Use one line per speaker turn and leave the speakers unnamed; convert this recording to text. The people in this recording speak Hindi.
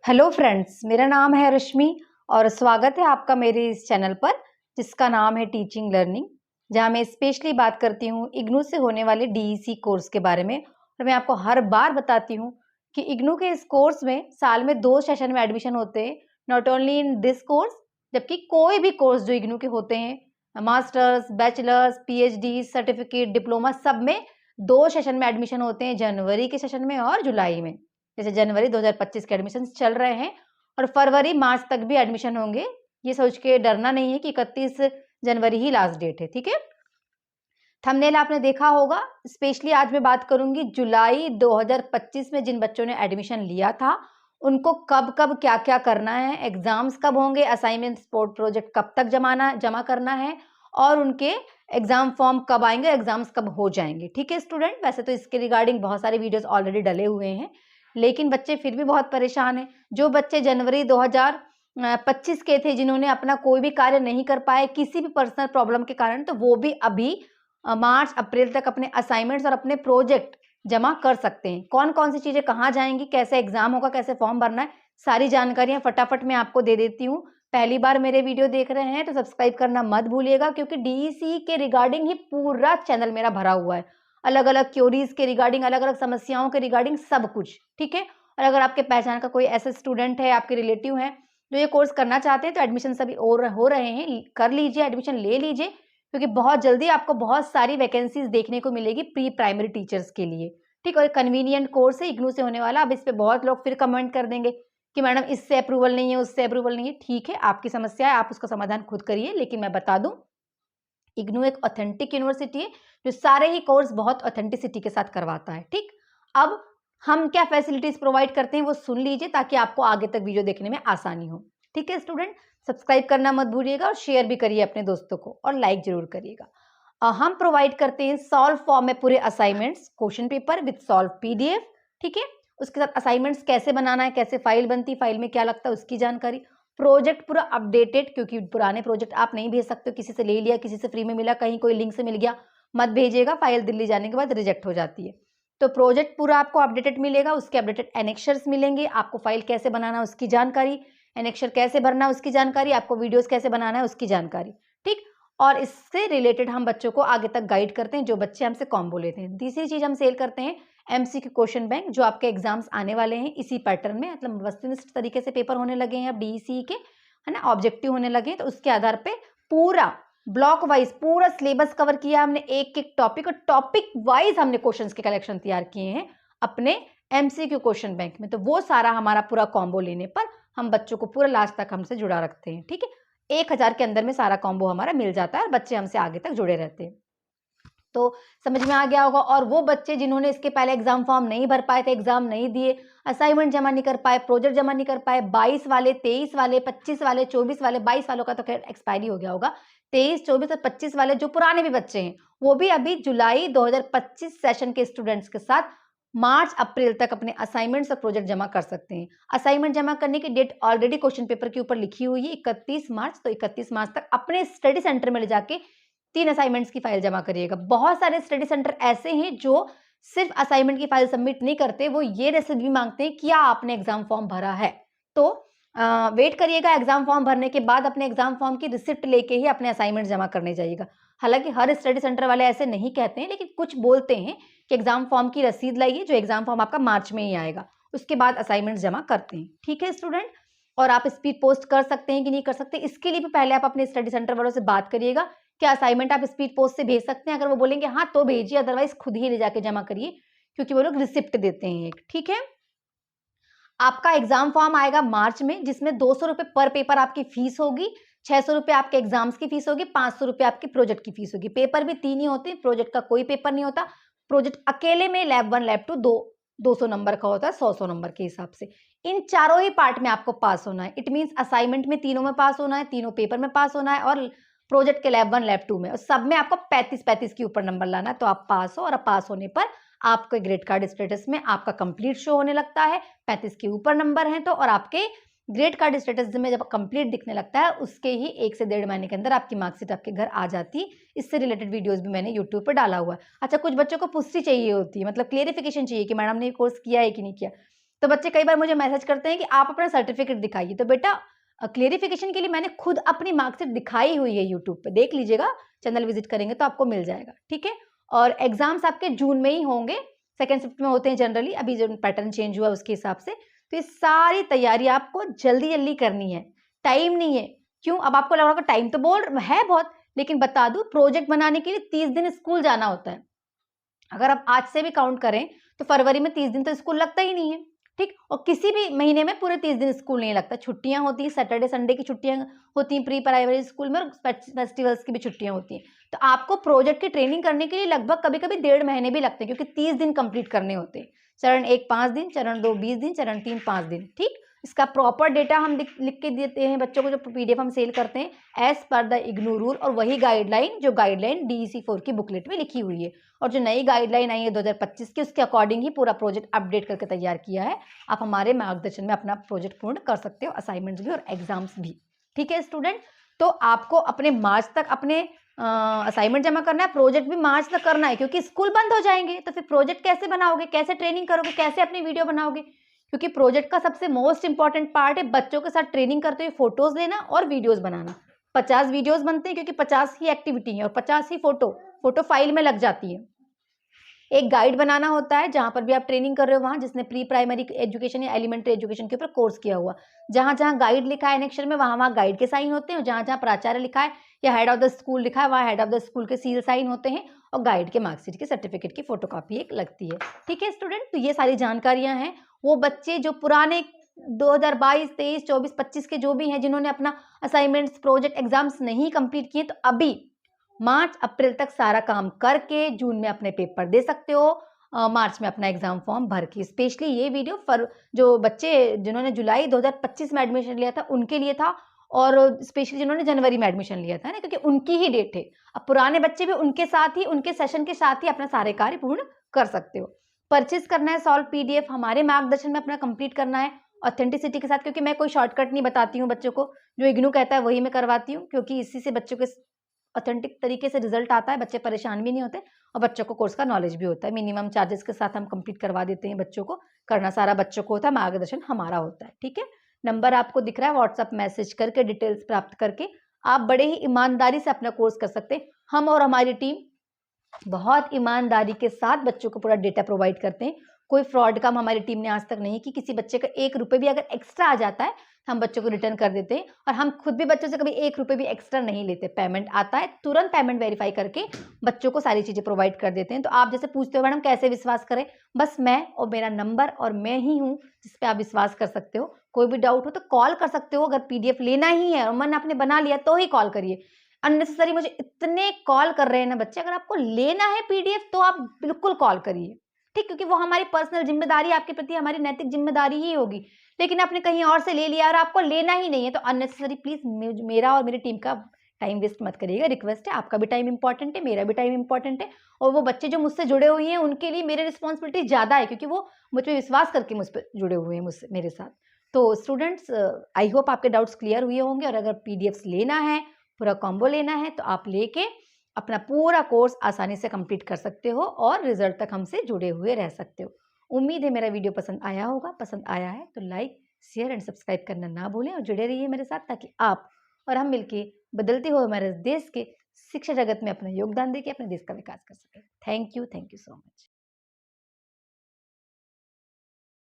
हेलो फ्रेंड्स, मेरा नाम है रश्मि और स्वागत है आपका मेरे इस चैनल पर जिसका नाम है टीचिंग लर्निंग, जहां मैं स्पेशली बात करती हूं इग्नू से होने वाले डीईसी कोर्स के बारे में। और मैं आपको हर बार बताती हूं कि इग्नू के इस कोर्स में साल में 2 सेशन में एडमिशन होते हैं, not only in this course, जबकि कोई भी कोर्स जो इग्नू के होते हैं, masters, bachelors, PhD, certificate, diploma, सब में 2 सेशन में एडमिशन होते हैं, जनवरी के सेशन में और जुलाई में। जैसे जनवरी 2025 के एडमिशन चल रहे हैं और फरवरी मार्च तक भी एडमिशन होंगे। ये सोच के डरना नहीं है कि 31 जनवरी ही लास्ट डेट है, ठीक है। थंबनेल आपने देखा होगा। स्पेशली आज मैं बात करूंगी जुलाई 2025 में जिन बच्चों ने एडमिशन लिया था उनको कब कब क्या क्या करना है, एग्जाम्स कब होंगे, असाइनमेंट, स्पोर्ट प्रोजेक्ट कब तक जमा करना है और उनके एग्जाम फॉर्म कब आएंगे, एग्जाम्स कब हो जाएंगे, ठीक है स्टूडेंट। वैसे तो इसके रिगार्डिंग बहुत सारे वीडियोस ऑलरेडी डले हुए हैं, लेकिन बच्चे फिर भी बहुत परेशान हैं। जो बच्चे जनवरी 2025 के थे जिन्होंने अपना कोई भी कार्य नहीं कर पाए किसी भी पर्सनल प्रॉब्लम के कारण, तो वो भी अभी मार्च अप्रैल तक अपने असाइनमेंट्स और अपने प्रोजेक्ट जमा कर सकते हैं। कौन कौन सी चीजें कहाँ जाएंगी, कैसे एग्जाम होगा, कैसे फॉर्म भरना है, सारी जानकारियां फटाफट मैं आपको दे देती हूँ। पहली बार मेरे वीडियो देख रहे हैं तो सब्सक्राइब करना मत भूलिएगा, क्योंकि डीईसी के रिगार्डिंग ही पूरा चैनल मेरा भरा हुआ है, अलग अलग क्योरीज के रिगार्डिंग, अलग अलग समस्याओं के रिगार्डिंग, सब कुछ, ठीक है। और अगर आपके पहचान का कोई ऐसा स्टूडेंट है, आपके रिलेटिव है जो ये कोर्स करना चाहते हैं, तो एडमिशन सभी हो रहे हैं, कर लीजिए, एडमिशन ले लीजिए, क्योंकि बहुत जल्दी आपको बहुत सारी वैकेंसीज देखने को मिलेगी प्री प्राइमरी टीचर्स के लिए, ठीक। और कन्वीनियंट कोर्स है इग्नू से होने वाला। अब इस पे बहुत लोग फिर कमेंट कर देंगे कि मैडम इससे अप्रूवल नहीं है, उससे अप्रूवल नहीं है। ठीक है, आपकी समस्या है, आप उसका समाधान खुद करिए, लेकिन मैं बता दूं इग्नू एक ऑथेंटिक यूनिवर्सिटी है जो सारे ही कोर्स बहुत ऑथेंटिसिटी के साथ करवाता है, ठीक। अब हम क्या फैसिलिटीज प्रोवाइड करते हैं वो सुन लीजिए, ताकि आपको आगे तक वीडियो देखने में आसानी हो, ठीक है स्टूडेंट। सब्सक्राइब करना मत भूलिएगा और शेयर भी करिए अपने दोस्तों को और लाइक जरूर करिएगा। हम प्रोवाइड करते हैं सॉल्व फॉर्म में पूरे assignments, question paper with solve PDF, ठीक है। उसके साथ असाइनमेंट्स कैसे बनाना है, कैसे फाइल बनती, फाइल में क्या लगता है उसकी जानकारी, प्रोजेक्ट पूरा अपडेटेड, क्योंकि पुराने प्रोजेक्ट आप नहीं भेज सकते हो, किसी से ले लिया, किसी से फ्री में मिला, कहीं कोई लिंक से मिल गया, मत भेजिएगा, फाइल दिल्ली जाने के बाद रिजेक्ट हो जाती है। तो प्रोजेक्ट पूरा आपको अपडेटेड मिलेगा, उसके अपडेटेड एनेक्शर्स मिलेंगे, आपको फाइल कैसे बनाना है उसकी जानकारी, एनेक्शर कैसे भरना है उसकी जानकारी, आपको वीडियोस कैसे बनाना है उसकी जानकारी, ठीक। और इससे रिलेटेड हम बच्चों को आगे तक गाइड करते हैं जो बच्चे हमसे कॉम्बो लेते हैं। तीसरी चीज हम सेल करते हैं एमसीक्यू क्वेश्चन बैंक, जो आपके एग्जाम्स आने वाले हैं इसी पैटर्न में, मतलब वस्तुनिष्ठ तरीके से पेपर होने लगे हैं अब डीईसी के, है ना, ऑब्जेक्टिव होने लगे हैं। तो उसके आधार पे पूरा ब्लॉक वाइज पूरा सिलेबस कवर किया हमने, एक एक टॉपिक, और टॉपिक वाइज हमने क्वेश्चंस के कलेक्शन तैयार किए हैं अपने एमसीक्यू क्वेश्चन बैंक में। तो वो सारा हमारा पूरा कॉम्बो लेने पर हम बच्चों को पूरा लास्ट तक हमसे जुड़ा रखते हैं, ठीक है। 1000 के अंदर में सारा कॉम्बो हमारा मिल जाता है और बच्चे हमसे आगे तक जुड़े रहते हैं। तो समझ में आ गया होगा। और वो बच्चे जिन्होंने इसके पहले एग्जाम फॉर्म नहीं भर पाए थे, एग्जाम नहीं दिए, असाइनमेंट जमा नहीं कर पाए, प्रोजेक्ट जमा नहीं कर पाए, 22 वाले, 23 वाले, 25 वाले, 24 वाले, 22 वालों का तो खैर एक्सपायरी हो गया होगा, 23, 24 और 25 वाले जो पुराने भी बच्चे हैं वो भी अभी जुलाई 2025 सेशन के स्टूडेंट्स के साथ मार्च अप्रैल तक अपने असाइनमेंट्स और प्रोजेक्ट जमा कर सकते हैं। असाइनमेंट जमा करने की डेट ऑलरेडी क्वेश्चन पेपर के ऊपर लिखी हुई है 31 मार्च। तो 31 मार्च तक अपने स्टडी सेंटर में ले जाके 3 असाइनमेंट्स की फाइल जमा करिएगा। बहुत सारे स्टडी सेंटर ऐसे हैं जो सिर्फ असाइनमेंट की फाइल सबमिट नहीं करते, वो ये रसीद भी मांगते हैं क्या आपने एग्जाम फॉर्म भरा है। तो वेट करिएगा, एग्जाम फॉर्म भरने के बाद अपने एग्जाम फॉर्म की रिसिप्ट लेके ही अपने असाइनमेंट जमा करने जाइएगा। हालांकि हर स्टडी सेंटर वाले ऐसे नहीं कहते हैं, लेकिन कुछ बोलते हैं कि एग्जाम फॉर्म की रसीद लाइए, जो एग्जाम फॉर्म आपका मार्च में ही आएगा, उसके बाद असाइनमेंट जमा करते हैं, ठीक है स्टूडेंट। और आप स्पीड पोस्ट कर सकते हैं कि नहीं कर सकते, इसके लिए भी पहले आप अपने स्टडी सेंटर वालों से बात करिएगा क्या असाइनमेंट आप स्पीड पोस्ट से भेज सकते हैं। अगर वो बोलेंगे हाँ तो भेजिए, अदरवाइज खुद ही ले जाके जमा करिए, क्योंकि वो लोग रिसिप्ट देते हैं एक, ठीक है। आपका एग्जाम फॉर्म आएगा मार्च में, जिसमें 200 रुपए पर पेपर आपकी फीस होगी, 600 रुपए आपके एग्जाम्स की फीस होगी, 500 रुपए आपकी प्रोजेक्ट की फीस होगी। पेपर भी 3 ही होते हैं, प्रोजेक्ट का कोई पेपर नहीं होता। प्रोजेक्ट अकेले में लैब 1 लैब 2 200 नंबर का होता है, 100 नंबर के हिसाब से। इन चारों ही पार्ट में आपको पास होना है। इट मीन्स असाइनमेंट में तीनों में पास होना है, तीनों पेपर में पास होना है, और प्रोजेक्ट के लैब 1 लैब 2 में, और सब में आपको 35 के ऊपर नंबर लाना है, तो आप पास हो। और पास होने पर आपके ग्रेड कार्ड स्टेटस में आपका कंप्लीट शो होने लगता है, 35 के ऊपर नंबर है तो। और आपके ग्रेड कार्ड स्टेटस में जब कंप्लीट दिखने लगता है, उसके ही 1 से 1.5 महीने के अंदर आपकी मार्कशीट आपके घर आ जाती है। इससे रिलेटेड वीडियोस भी मैंने यूट्यूब पर डाला हुआ है। अच्छा, कुछ बच्चों को पुष्टि चाहिए होती है, मतलब क्लियरिफिकेशन चाहिए कि मैडम ने कोर्स किया है कि नहीं किया। तो बच्चे कई बार मुझे मैसेज करते हैं कि आप अपना सर्टिफिकेट दिखाइए। तो बेटा क्लेरिफिकेशन के लिए मैंने खुद अपनी मार्कशीट दिखाई हुई है यूट्यूब पे, देख लीजिएगा, चैनल विजिट करेंगे तो आपको मिल जाएगा, ठीक है। और एग्जाम्स आपके जून में ही होंगे, सेकेंड शिफ्ट में होते हैं जनरली, अभी जो पैटर्न चेंज हुआ उसके हिसाब से। तो ये सारी तैयारी आपको जल्दी जल्दी करनी है, टाइम नहीं है। क्यों? अब आपको लग रहा होगा टाइम तो है बहुत, लेकिन बता दूं प्रोजेक्ट बनाने के लिए 30 दिन स्कूल जाना होता है। अगर आप आज से भी काउंट करें तो फरवरी में 30 दिन तो स्कूल लगता ही नहीं है, ठीक। और किसी भी महीने में पूरे 30 दिन स्कूल नहीं लगता, छुट्टियां होती हैं, सैटरडे संडे की छुट्टियां होती हैं प्री प्राइमरी स्कूल में, और फेस्टिवल्स की भी छुट्टियां होती हैं। तो आपको प्रोजेक्ट की ट्रेनिंग करने के लिए लगभग कभी कभी 1.5 महीने भी लगते हैं, क्योंकि 30 दिन कंप्लीट करने होते हैं। चरण 1 5 दिन, चरण 2 20 दिन, चरण 3 5 दिन, ठीक। इसका प्रॉपर डेटा हम लिख के देते हैं बच्चों को, जो पीडीएफ हम सेल करते हैं as per the IGNOU rule, और वही गाइडलाइन जो गाइडलाइन डीईसी 4 की बुकलेट में लिखी हुई है, और जो नई गाइडलाइन आई है 2025 की, उसके अकॉर्डिंग ही पूरा प्रोजेक्ट अपडेट करके तैयार किया है। आप हमारे मार्गदर्शन में अपना प्रोजेक्ट पूर्ण कर सकते हो, असाइनमेंट्स भी और एग्जाम्स भी, ठीक है स्टूडेंट। तो आपको अपने मार्च तक अपने असाइनमेंट जमा करना है, प्रोजेक्ट भी मार्च तक करना है, क्योंकि स्कूल बंद हो जाएंगे तो फिर प्रोजेक्ट कैसे बनाओगे, कैसे ट्रेनिंग करोगे, कैसे अपनी वीडियो बनाओगे। क्योंकि प्रोजेक्ट का सबसे मोस्ट इंपॉर्टेंट पार्ट है बच्चों के साथ ट्रेनिंग करते हुए फोटोज लेना और वीडियोज बनाना। 50 वीडियोज बनते हैं, क्योंकि 50 ही एक्टिविटी है और 50 ही फोटो फाइल में लग जाती है। एक गाइड बनाना होता है जहां पर भी आप ट्रेनिंग कर रहे हो वहां, जिसने प्री प्राइमरी एजुकेशन या एलिमेंट्री एजुकेशन के ऊपर कोर्स किया हुआ, जहां जहां गाइड लिखा है एनेक्शन में, वहां वहां गाइड के साइन होते हैं, और जहां जहां प्राचार्य लिखा है या हेड ऑफ द स्कूल लिखा है, वहां हेड ऑफ द स्कूल के सील साइन होते हैं, और गाइड के मार्कशीट के सर्टिफिकेट की फोटोकॉपी एक लगती है, ठीक है स्टूडेंट। तो ये सारी जानकारियां हैं। वो बच्चे जो पुराने 2022 23 24 25 के जो भी हैं, जिन्होंने अपना असाइनमेंट्स प्रोजेक्ट एग्जाम्स नहीं कंप्लीट किए, तो अभी मार्च अप्रैल तक सारा काम करके जून में अपने पेपर दे सकते हो, मार्च में अपना एग्जाम फॉर्म भर के। स्पेशली ये वीडियो फर जो बच्चे जिन्होंने जुलाई 2025 में एडमिशन लिया था उनके लिए था, और स्पेशली जिन्होंने जनवरी में एडमिशन लिया था ना, क्योंकि उनकी ही डेट है। अब पुराने बच्चे भी उनके साथ ही, उनके सेशन के साथ ही अपना सारे कार्य पूर्ण कर सकते हो। परचेज करना है सॉल्व पीडीएफ, हमारे मार्गदर्शन में अपना कंप्लीट करना है ऑथेंटिसिटी के साथ, क्योंकि मैं कोई शॉर्टकट नहीं बताती हूँ बच्चों को, जो इग्नू कहता है वही मैं करवाती हूँ, क्योंकि इसी से बच्चों के ऑथेंटिक तरीके से रिजल्ट आता है, बच्चे परेशान भी नहीं होते, और बच्चों को कोर्स का नॉलेज भी होता है। मिनिमम चार्जेस के साथ हम कंप्लीट करवा देते हैं बच्चों को, करना सारा बच्चों को होता है, मार्गदर्शन हमारा होता है, ठीक है। नंबर आपको दिख रहा है, व्हाट्सएप मैसेज करके डिटेल्स प्राप्त करके आप बड़े ही ईमानदारी से अपना कोर्स कर सकते हैं। हम और हमारी टीम बहुत ईमानदारी के साथ बच्चों को पूरा डेटा प्रोवाइड करते हैं। कोई फ्रॉड काम हमारी टीम ने आज तक नहीं की। किसी बच्चे का 1 रुपए भी अगर एक्स्ट्रा आ जाता है तो हम बच्चों को रिटर्न कर देते हैं, और हम खुद भी बच्चों से कभी 1 रुपए भी एक्स्ट्रा नहीं लेते। पेमेंट आता है तुरंत पेमेंट वेरीफाई करके बच्चों को सारी चीजें प्रोवाइड कर देते हैं। तो आप जैसे पूछते हो मैडम कैसे विश्वास करें, बस मैं और मेरा नंबर और मैं ही हूँ जिस पे आप विश्वास कर सकते हो। कोई भी डाउट हो तो कॉल कर सकते हो, अगर पीडीएफ लेना ही है और मन आपने बना लिया तो ही कॉल करिए। अननेसेसरी मुझे इतने कॉल कर रहे हैं ना बच्चे, अगर आपको लेना है पीडीएफ तो आप बिल्कुल कॉल करिए, ठीक, क्योंकि वो हमारी पर्सनल जिम्मेदारी, आपके प्रति हमारी नैतिक जिम्मेदारी ही होगी। लेकिन आपने कहीं और से ले लिया और आपको लेना ही नहीं है, तो अननेसेसरी प्लीज मेरा और मेरी टीम का टाइम वेस्ट मत करिएगा। रिक्वेस्ट है, आपका भी टाइम इंपॉर्टेंट है, मेरा भी टाइम इंपॉर्टेंट है, और वो बच्चे जो मुझसे जुड़े हुए हैं उनके लिए मेरी रिस्पॉन्सिबिलिटी ज्यादा है, क्योंकि वो मुझ पर विश्वास करके मुझ पर जुड़े हुए हैं, मुझसे मेरे साथ। तो स्टूडेंट्स, आई होप आपके डाउट्स क्लियर हुए होंगे, और अगर पीडीएफ लेना है, पूरा कॉम्बो लेना है, तो आप लेके अपना पूरा कोर्स आसानी से कंप्लीट कर सकते हो और रिजल्ट तक हमसे जुड़े हुए रह सकते हो। उम्मीद है मेरा वीडियो पसंद आया होगा। पसंद आया है तो लाइक शेयर एंड सब्सक्राइब करना ना भूलें, और जुड़े रहिए मेरे साथ, ताकि आप और हम मिलके बदलते हुए हमारे देश के शिक्षा जगत में अपना योगदान देके अपने देश का विकास कर सकें। Thank you so much.